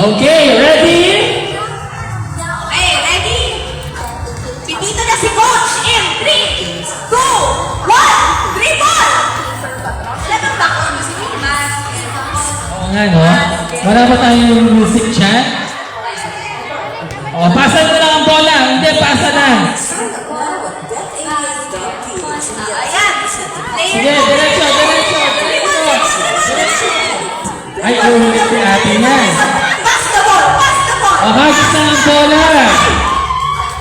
Okay, ready? Okay, ready? Pipito na si Coach in 3, 2, 1, dribble! Alam mo ba kung music yung mask? Oo nga, no? Wala ba tayong music chat? O, pasa na lang ang bola. Hindi, pasa na. Ayan. Sige, diretso, diretso, diretso. Ay, ulit si ate niya. Pass the ball! Pass the ball! O, hagis na ang bola.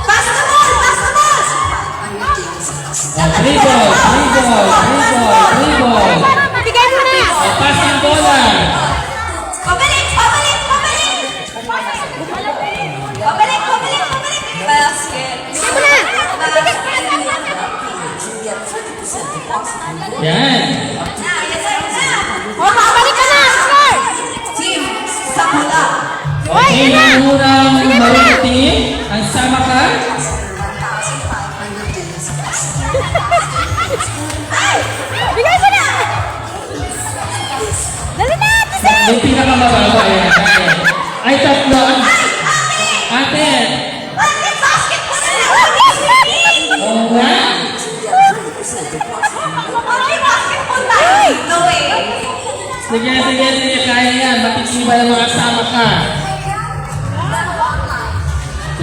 Pass the ball! Pass the ball! O, dribble, dribble, dribble, dribble. Bigay mo na! O, pass ang bola. Pabalik! Pabalik! Pabalik! Pabalik! Pabalik! Pabalik! Basket! Bigay mo na! Yan. O, pabalik ka na! Score! Team Sakula! Okay, ang unang maroon team. Ang sama ka. Ay! Bigay mo na! Dali na! May pinakamababa. Ayan, ayan. Ay, tatlo. Ate. Bakit basket mo na lang? Oo nga. Okay, basketball tayo. No way. Sige, sige, sige. Kaya yan. Matitiba ng mga kasama ka.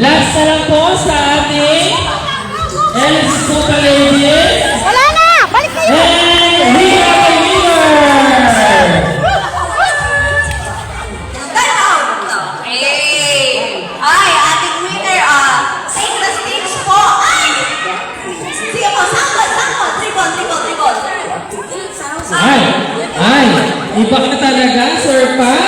Last na lang po sa ating LS Super Ladies. Wala na! Balik kayo! And we have a winner! Time out! Okay. Ay, ating winner, take the stage po. Ay! Sige po, sangkot, sangkot. Dribble, dribble, dribble. Ay, iba ka talaga, Sir Pa.